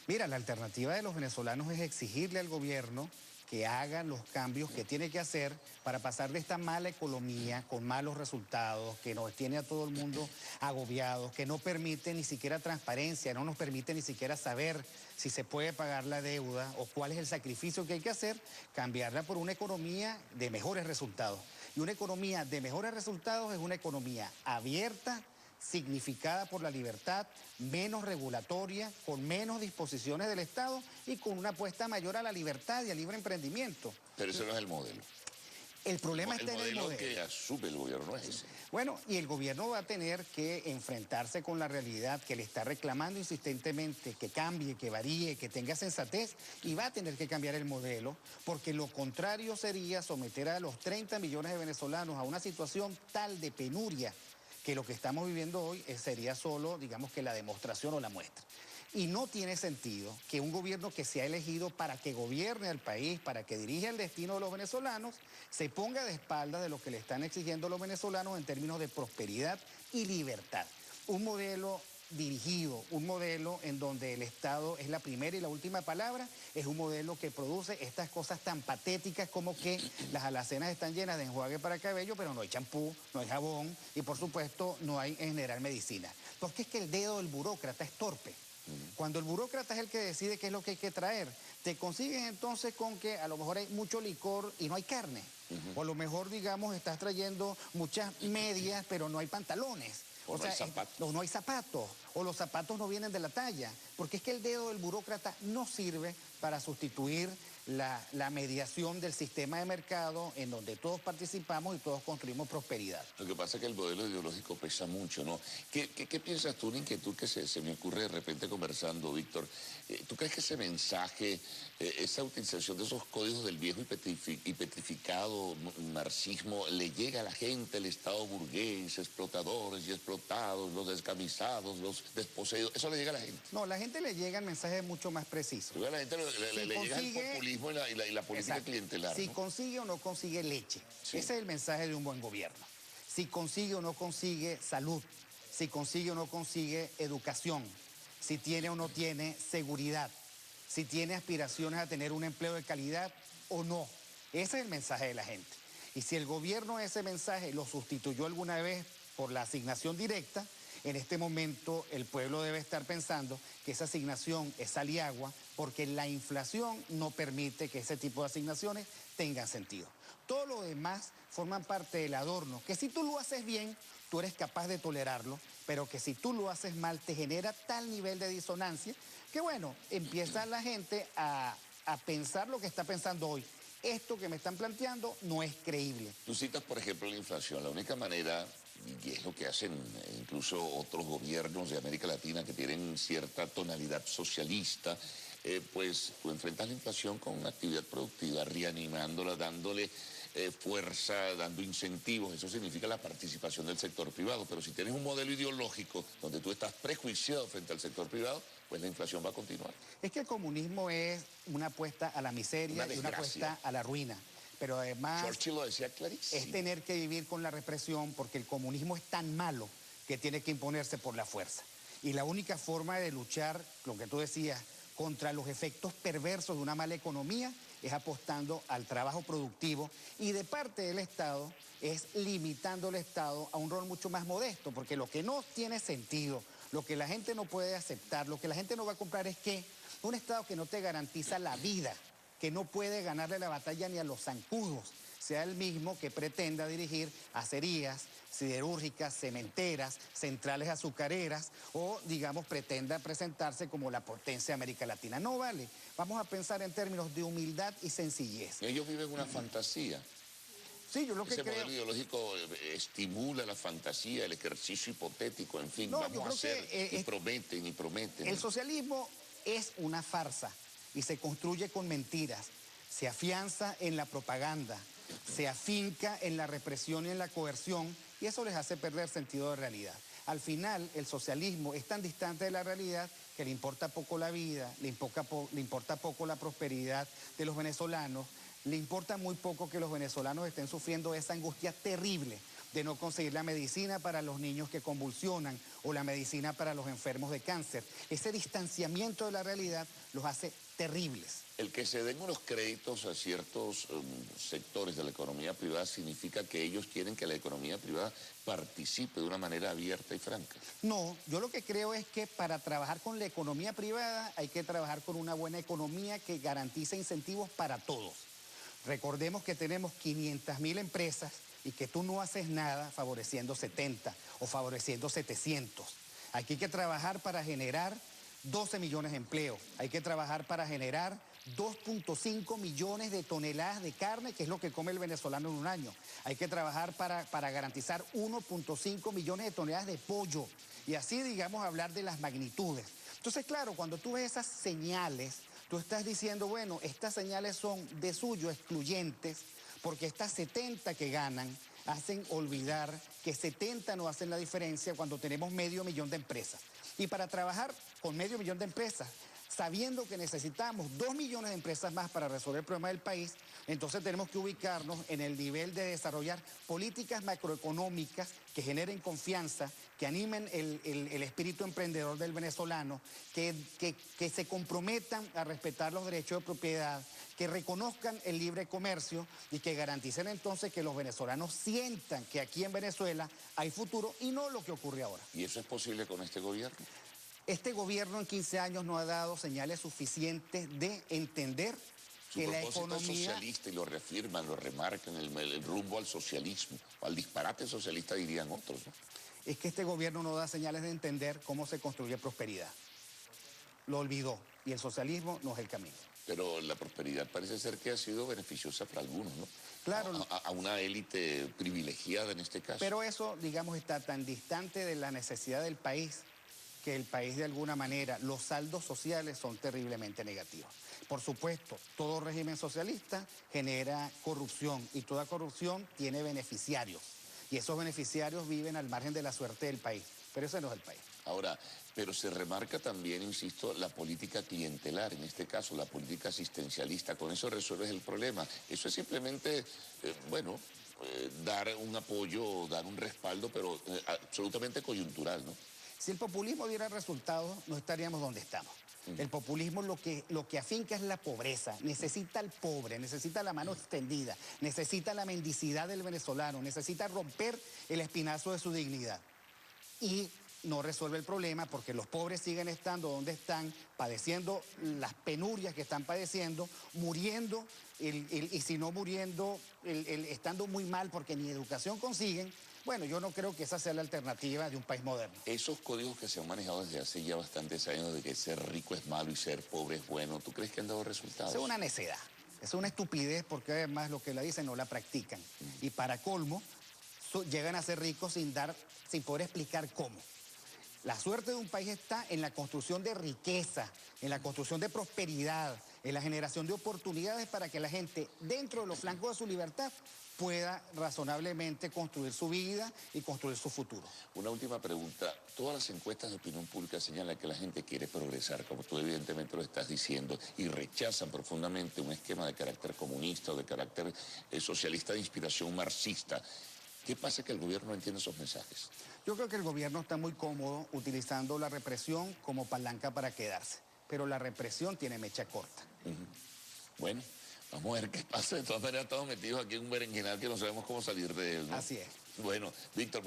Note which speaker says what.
Speaker 1: Mira, la alternativa de los venezolanos es exigirle al gobierno que haga los cambios que tiene que hacer para pasar de esta mala economía con malos resultados, que nos tiene a todo el mundo agobiados, que no permite ni siquiera transparencia, no nos permite ni siquiera saber si se puede pagar la deuda o cuál es el sacrificio que hay que hacer, cambiarla por una economía de mejores resultados. Y una economía de mejores resultados es una economía abierta, significada por la libertad, menos regulatoria, con menos disposiciones del Estado y con una apuesta mayor a la libertad y al libre emprendimiento.
Speaker 2: Pero ese no es el modelo.
Speaker 1: El problema está en el modelo.
Speaker 2: Que asume el gobierno no es ese.
Speaker 1: Bueno, y el gobierno va a tener que enfrentarse con la realidad que le está reclamando insistentemente, que cambie, que varíe, que tenga sensatez, y va a tener que cambiar el modelo, porque lo contrario sería someter a los 30 millones de venezolanos a una situación tal de penuria que lo que estamos viviendo hoy sería solo, digamos que la demostración o la muestra. Y no tiene sentido que un gobierno que se ha elegido para que gobierne al país, para que dirija el destino de los venezolanos, se ponga de espaldas de lo que le están exigiendo los venezolanos en términos de prosperidad y libertad. Un modelo dirigido, un modelo en donde el Estado es la primera y la última palabra, es un modelo que produce estas cosas tan patéticas como que las alacenas están llenas de enjuague para cabello, pero no hay champú, no hay jabón y por supuesto no hay en general medicina. Porque es que el dedo del burócrata es torpe. Cuando el burócrata es el que decide qué es lo que hay que traer, te consigues entonces con que a lo mejor hay mucho licor y no hay carne. O a lo mejor, digamos, estás trayendo muchas medias, pero no hay pantalones.
Speaker 2: O sea, no hay zapatos.
Speaker 1: No hay zapatos, o los zapatos no vienen de la talla, porque es que el dedo del burócrata no sirve para sustituir la mediación del sistema de mercado en donde todos participamos y todos construimos prosperidad.
Speaker 2: Lo que pasa es que el modelo ideológico pesa mucho, ¿no? ¿Qué piensas tú, una inquietud que se me ocurre de repente conversando, Víctor? ¿Tú crees que ese mensaje, esa utilización de esos códigos del viejo y petrificado marxismo le llega a la gente, el Estado burgués, explotadores y explotados, los descamisados, los desposeídos? ¿Eso le llega a la gente?
Speaker 1: No, a la gente le llega el mensaje mucho más preciso.
Speaker 2: A la gente le llega el populismo y la política clientelar,
Speaker 1: Si
Speaker 2: ¿no?
Speaker 1: consigue o no consigue leche.
Speaker 2: Sí.
Speaker 1: Ese es el mensaje de un buen gobierno. Si consigue o no consigue salud. Si consigue o no consigue educación. Si tiene o no tiene seguridad. Si tiene aspiraciones a tener un empleo de calidad o no. Ese es el mensaje de la gente. Y si el gobierno ese mensaje lo sustituyó alguna vez por la asignación directa, en este momento el pueblo debe estar pensando que esa asignación es aliagua porque la inflación no permite que ese tipo de asignaciones tengan sentido. Todo lo demás forman parte del adorno, que si tú lo haces bien, tú eres capaz de tolerarlo, pero que si tú lo haces mal te genera tal nivel de disonancia que bueno, empieza la gente a pensar lo que está pensando hoy. Esto que me están planteando no es creíble.
Speaker 2: Tú citas, por ejemplo, la inflación. La única manera, y es lo que hacen incluso otros gobiernos de América Latina que tienen cierta tonalidad socialista, pues tú enfrentas la inflación con una actividad productiva, reanimándola, dándole fuerza, dando incentivos. Eso significa la participación del sector privado. Pero si tienes un modelo ideológico donde tú estás prejuiciado frente al sector privado, pues la inflación va a continuar.
Speaker 1: Es que el comunismo es una apuesta a la miseria y una apuesta a la ruina. Pero además
Speaker 2: Churchill lo decía clarísimo.
Speaker 1: Es tener que vivir con la represión porque el comunismo es tan malo que tiene que imponerse por la fuerza. Y la única forma de luchar, lo que tú decías, contra los efectos perversos de una mala economía es apostando al trabajo productivo y de parte del Estado es limitando al Estado a un rol mucho más modesto, porque lo que no tiene sentido, lo que la gente no puede aceptar, lo que la gente no va a comprar es que un Estado que no te garantiza la vida, que no puede ganarle la batalla ni a los zancudos, sea el mismo que pretenda dirigir acerías, siderúrgicas, cementeras, centrales azucareras o, digamos, pretenda presentarse como la potencia de América Latina. No vale. Vamos a pensar en términos de humildad y sencillez.
Speaker 2: Ellos viven una fantasía.
Speaker 1: Sí, yo lo que
Speaker 2: Ese
Speaker 1: creo...
Speaker 2: modelo ideológico estimula la fantasía, el ejercicio hipotético, en fin,
Speaker 1: No,
Speaker 2: vamos a hacer, y prometen y prometen.
Speaker 1: El socialismo es una farsa y se construye con mentiras, se afianza en la propaganda, se afinca en la represión y en la coerción y eso les hace perder sentido de realidad. Al final, el socialismo es tan distante de la realidad que le importa poco la vida, le importa poco la prosperidad de los venezolanos, le importa muy poco que los venezolanos estén sufriendo esa angustia terrible de no conseguir la medicina para los niños que convulsionan o la medicina para los enfermos de cáncer. Ese distanciamiento de la realidad los hace terribles.
Speaker 2: El que se den unos créditos a ciertos sectores de la economía privada significa que ellos quieren que la economía privada participe de una manera abierta y franca.
Speaker 1: No, yo lo que creo es que para trabajar con la economía privada hay que trabajar con una buena economía que garantice incentivos para todos. Recordemos que tenemos 500.000 empresas y que tú no haces nada favoreciendo 70 o favoreciendo 700. Aquí hay que trabajar para generar 12 millones de empleos. Hay que trabajar para generar 2.5 millones de toneladas de carne, que es lo que come el venezolano en un año. Hay que trabajar para garantizar 1.5 millones de toneladas de pollo. Y así, digamos, hablar de las magnitudes. Entonces, claro, cuando tú ves esas señales, tú estás diciendo, bueno, estas señales son de suyo excluyentes, porque estas 70 que ganan hacen olvidar que 70 no hacen la diferencia cuando tenemos 500.000 de empresas. Y para trabajar con 500.000 de empresas, sabiendo que necesitamos 2 millones de empresas más para resolver el problema del país, entonces tenemos que ubicarnos en el nivel de desarrollar políticas macroeconómicas que generen confianza, que animen el espíritu emprendedor del venezolano, que se comprometan a respetar los derechos de propiedad, que reconozcan el libre comercio y que garanticen entonces que los venezolanos sientan que aquí en Venezuela hay futuro y no lo que ocurre ahora.
Speaker 2: ¿Y eso es posible con este gobierno?
Speaker 1: Este gobierno en 15 años no ha dado señales suficientes de entender que la economía...
Speaker 2: Su propósito es socialista y lo reafirman, lo remarcan, el rumbo al socialismo, al disparate socialista dirían otros, ¿no?
Speaker 1: Es que este gobierno no da señales de entender cómo se construye prosperidad. Lo olvidó y el socialismo no es el camino.
Speaker 2: Pero la prosperidad parece ser que ha sido beneficiosa para algunos, ¿no?
Speaker 1: Claro.
Speaker 2: A una élite privilegiada en este caso.
Speaker 1: Pero eso, digamos, está tan distante de la necesidad del país que el país de alguna manera, los saldos sociales son terriblemente negativos. Por supuesto, todo régimen socialista genera corrupción y toda corrupción tiene beneficiarios. Y esos beneficiarios viven al margen de la suerte del país. Pero ese no es el país.
Speaker 2: Ahora, pero se remarca también, insisto, la política clientelar, en este caso la política asistencialista. Con eso resuelves el problema. Eso es simplemente, dar un apoyo, dar un respaldo, pero absolutamente coyuntural, ¿no?
Speaker 1: Si el populismo diera resultados, no estaríamos donde estamos. El populismo lo que afinca es la pobreza. Necesita al pobre, necesita la mano extendida, necesita la mendicidad del venezolano, necesita romper el espinazo de su dignidad. Y no resuelve el problema porque los pobres siguen estando donde están, padeciendo las penurias que están padeciendo, muriendo, y si no muriendo, estando muy mal porque ni educación consiguen. Bueno, yo no creo que esa sea la alternativa de un país moderno.
Speaker 2: Esos códigos que se han manejado desde hace ya bastantes años de que ser rico es malo y ser pobre es bueno, ¿tú crees que han dado resultados?
Speaker 1: Eso es una necedad, es una estupidez porque además lo que la dicen no la practican. Y para colmo, llegan a ser ricos sin poder explicar cómo. La suerte de un país está en la construcción de riqueza, en la construcción de prosperidad, en la generación de oportunidades para que la gente, dentro de los flancos de su libertad, pueda razonablemente construir su vida y construir su futuro.
Speaker 2: Una última pregunta. Todas las encuestas de opinión pública señalan que la gente quiere progresar, como tú evidentemente lo estás diciendo, y rechazan profundamente un esquema de carácter comunista o de carácter socialista de inspiración marxista. ¿Qué pasa que el gobierno no entiende esos mensajes?
Speaker 1: Yo creo que el gobierno está muy cómodo utilizando la represión como palanca para quedarse, pero la represión tiene mecha corta.
Speaker 2: Bueno, vamos a ver qué pasa. De todas maneras estamos metidos aquí en un berenjenal que no sabemos cómo salir de él, ¿no?
Speaker 1: Así es.
Speaker 2: Bueno, Víctor...